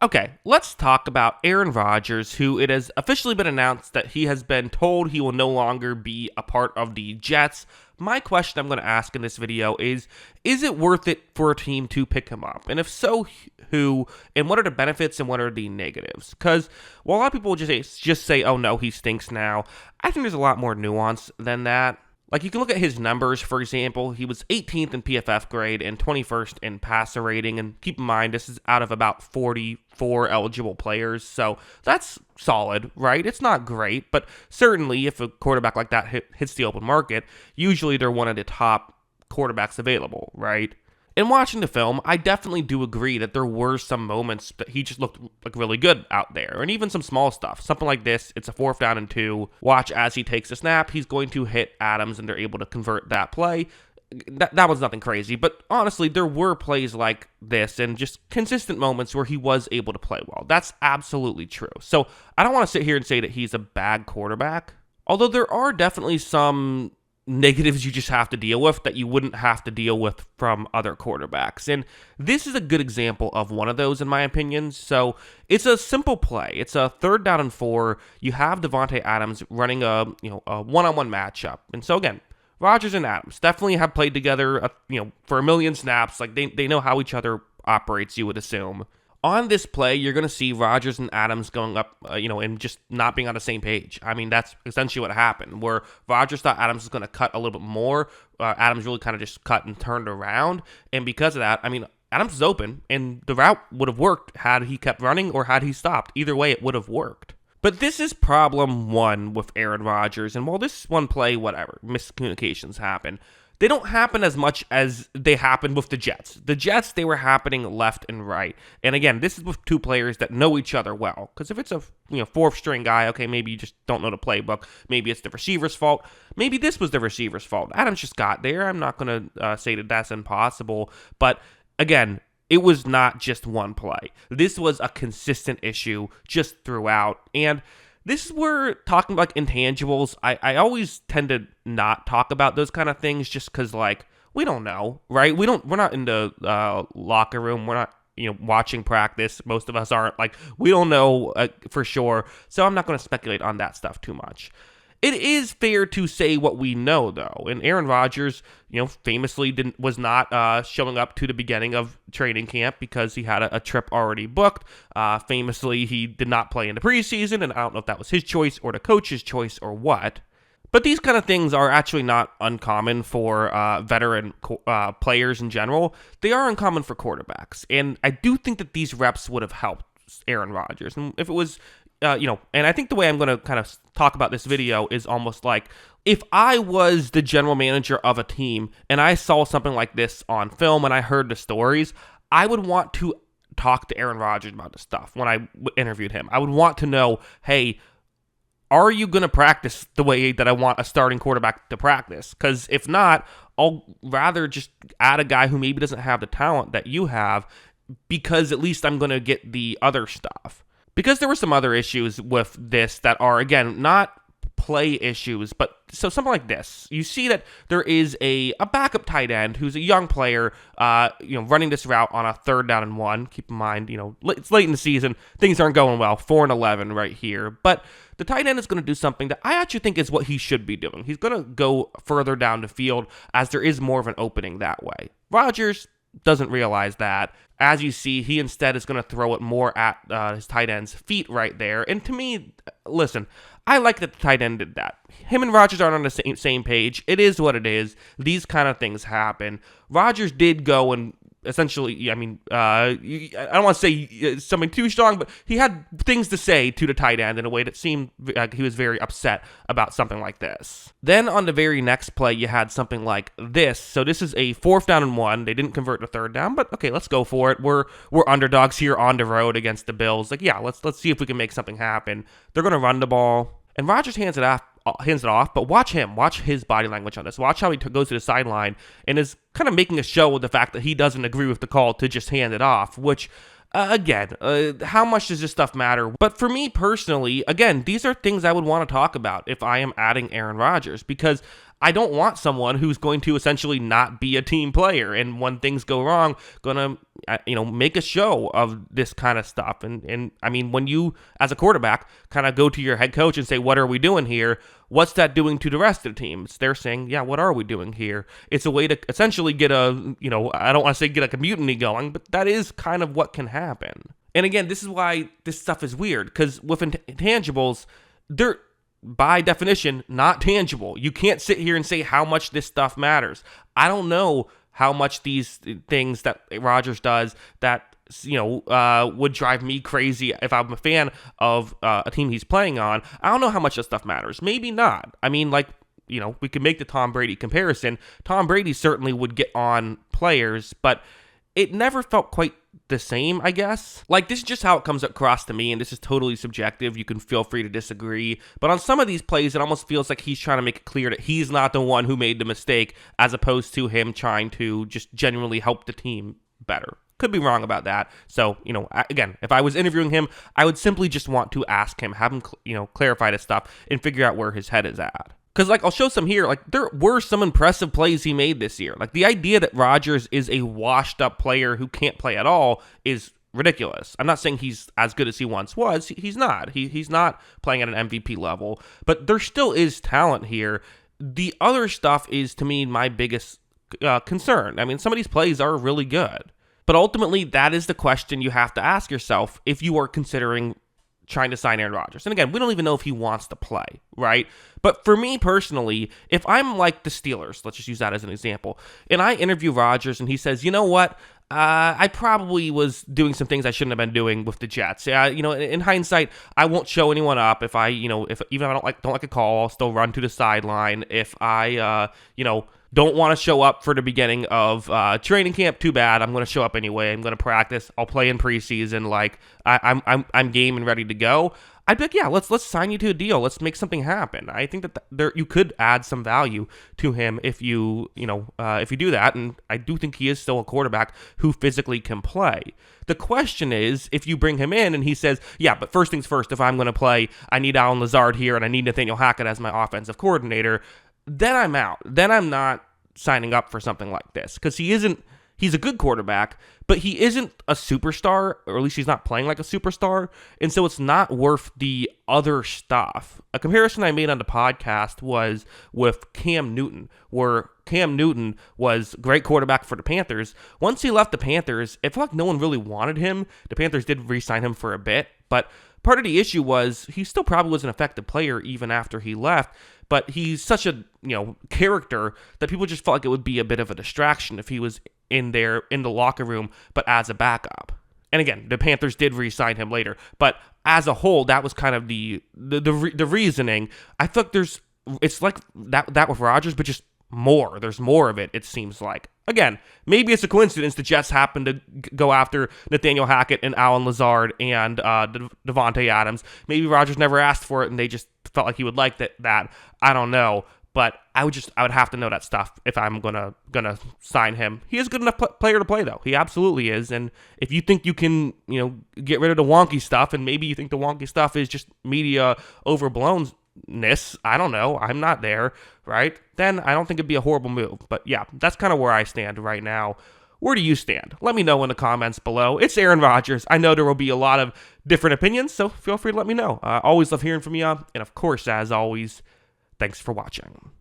Okay, let's talk about Aaron Rodgers, who it has officially been announced that he has been told he will no longer be a part of the Jets. My question I'm going to ask in this video is it worth it for a team to pick him up? And if so, who, and what are the benefits and what are the negatives? Because while a lot of people just say, oh no, he stinks now, I think there's a lot more nuance than that. Like, you can look at his numbers, for example. He was 18th in PFF grade and 21st in passer rating. And keep in mind, this is out of about 44 eligible players. So that's solid, right? It's not great, but certainly if a quarterback like that hits the open market, usually they're one of the top quarterbacks available, right? In watching the film, I definitely do agree that there were some moments that he just looked like really good out there, and even some small stuff. Something like this, it's a 4th down and 2. Watch as he takes a snap, he's going to hit Adams, and they're able to convert that play. That was nothing crazy, but honestly, there were plays like this and just consistent moments where he was able to play well. That's absolutely true. So I don't want to sit here and say that he's a bad quarterback, although there are definitely some negatives you just have to deal with that you wouldn't have to deal with from other quarterbacks. And this is a good example of one of those, in my opinion. So it's a simple play. It's a 3rd down and 4. You have Davante Adams running a one-on-one matchup. And so again, Rodgers and Adams definitely have played together, for a million snaps. Like they know how each other operates, you would assume. On this play, you're going to see Rodgers and Adams going up, and just not being on the same page. I mean, that's essentially what happened, where Rodgers thought Adams was going to cut a little bit more. Adams really kind of just cut and turned around. And because of that, I mean, Adams is open, and the route would have worked had he kept running or had he stopped. Either way, it would have worked. But this is problem one with Aaron Rodgers. And while this one play, whatever, miscommunications happen, they don't happen as much as they happened with the Jets. The Jets, they were happening left and right. And again, this is with two players that know each other well. Because if it's a 4th string guy, okay, maybe you just don't know the playbook. Maybe it's the receiver's fault. Maybe this was the receiver's fault. Adams just got there. I'm not going to say that that's impossible. But again, it was not just one play. This was a consistent issue just throughout. And this is where talking about intangibles, I always tend to not talk about those kind of things just because, we don't know, right? We're not in the locker room. We're not, watching practice. Most of us aren't. We don't know for sure. So I'm not going to speculate on that stuff too much. It is fair to say what we know, though. And Aaron Rodgers, famously was not showing up to the beginning of training camp because he had a trip already booked. Famously, he did not play in the preseason, and I don't know if that was his choice or the coach's choice or what. But these kind of things are actually not uncommon for veteran players in general. They are uncommon for quarterbacks. And I do think that these reps would have helped Aaron Rodgers. And if it was... and I think the way I'm going to kind of talk about this video is almost like if I was the general manager of a team and I saw something like this on film and I heard the stories, I would want to talk to Aaron Rodgers about this stuff when I interviewed him. I would want to know, hey, are you going to practice the way that I want a starting quarterback to practice? Because if not, I'll rather just add a guy who maybe doesn't have the talent that you have because at least I'm going to get the other stuff. Because there were some other issues with this that are, again, not play issues, but so something like this. You see that there is a backup tight end who's a young player, running this route on a 3rd down and 1. Keep in mind, it's late in the season. Things aren't going well. 4-11 right here. But the tight end is going to do something that I actually think is what he should be doing. He's going to go further down the field as there is more of an opening that way. Rodgers doesn't realize that. As you see, he instead is going to throw it more at his tight end's feet right there. And to me, listen, I like that the tight end did that. Him and Rodgers aren't on the same page. It is what it is. These kind of things happen. Rodgers did go and essentially, I don't want to say something too strong, but he had things to say to the tight end in a way that seemed like he was very upset about something like this. Then on the very next play, you had something like this. So this is a 4th down and 1. They didn't convert to 3rd down, but okay, let's go for it. We're underdogs here on the road against the Bills. Let's see if we can make something happen. They're going to run the ball, and Rodgers hands it off, but watch his body language on this. Watch how he goes to the sideline and is kind of making a show of the fact that he doesn't agree with the call to just hand it off, which, how much does this stuff matter? But for me personally, again, these are things I would want to talk about if I am adding Aaron Rodgers, because I don't want someone who's going to essentially not be a team player, and when things go wrong, gonna make a show of this kind of stuff. And I mean, when you as a quarterback kind of go to your head coach and say, "What are we doing here?" What's that doing to the rest of the team? They're saying, "Yeah, what are we doing here?" It's a way to essentially get I don't want to say get like a mutiny going, but that is kind of what can happen. And again, this is why this stuff is weird, because with intangibles, they're by definition not tangible. You can't sit here and say how much this stuff matters. I don't know how much these things that Rodgers does that would drive me crazy if I'm a fan of a team he's playing on. I don't know how much this stuff matters. Maybe not. I mean, we could make the Tom Brady comparison. Tom Brady certainly would get on players, but it never felt quite the same, I guess. This is just how it comes across to me, and this is totally subjective. You can feel free to disagree. But on some of these plays, it almost feels like he's trying to make it clear that he's not the one who made the mistake, as opposed to him trying to just genuinely help the team better. Could be wrong about that. So, again, if I was interviewing him, I would simply just want to ask him, have him, clarify this stuff and figure out where his head is at. Because, I'll show some here. There were some impressive plays he made this year. The idea that Rodgers is a washed-up player who can't play at all is ridiculous. I'm not saying he's as good as he once was. He's not. He's not playing at an MVP level. But there still is talent here. The other stuff is, to me, my biggest concern. I mean, some of these plays are really good. But ultimately, that is the question you have to ask yourself if you are considering trying to sign Aaron Rodgers. And again, we don't even know if he wants to play, right? But for me personally, if I'm like the Steelers, let's just use that as an example, and I interview Rodgers and he says, "You know what? I probably was doing some things I shouldn't have been doing with the Jets. In hindsight, I won't show anyone up if even if I don't like a call, I'll still run to the sideline. If I don't want to show up for the beginning of training camp, too bad. I'm going to show up anyway. I'm going to practice. I'll play in preseason. I'm game and ready to go." I'd be like, yeah, let's sign you to a deal. Let's make something happen. I think that you could add some value to him if you do that, and I do think he is still a quarterback who physically can play. The question is, if you bring him in and he says, "Yeah, but first things first, if I'm going to play, I need Alan Lazard here and I need Nathaniel Hackett as my offensive coordinator," then I'm out. Then I'm not signing up for something like this, because he's a good quarterback, but he isn't a superstar, or at least he's not playing like a superstar, and so it's not worth the other stuff. A comparison I made on the podcast was with Cam Newton, where Cam Newton was a great quarterback for the Panthers. Once he left the Panthers, it felt like no one really wanted him. The Panthers did re-sign him for a bit, but part of the issue was he still probably was an effective player even after he left, but he's such a character that people just felt like it would be a bit of a distraction if he was in the locker room, but as a backup. And again, the Panthers did re-sign him later, but as a whole, that was kind of the reasoning. I feel like it's like that with Rodgers, but just more. There's more of it, it seems like. Again, maybe it's a coincidence the Jets happened to go after Nathaniel Hackett and Alan Lazard and Devontae Adams. Maybe Rodgers never asked for it and they just felt like he would like that. I don't know. But I would have to know that stuff if I'm gonna sign him. He is a good enough player to play, though. He absolutely is. And if you think you can, get rid of the wonky stuff, and maybe you think the wonky stuff is just media overblownness, I don't know. I'm not there, right? Then I don't think it'd be a horrible move. But yeah, that's kind of where I stand right now. Where do you stand? Let me know in the comments below. It's Aaron Rodgers. I know there will be a lot of different opinions, so feel free to let me know. Always love hearing from you. And of course, as always, thanks for watching.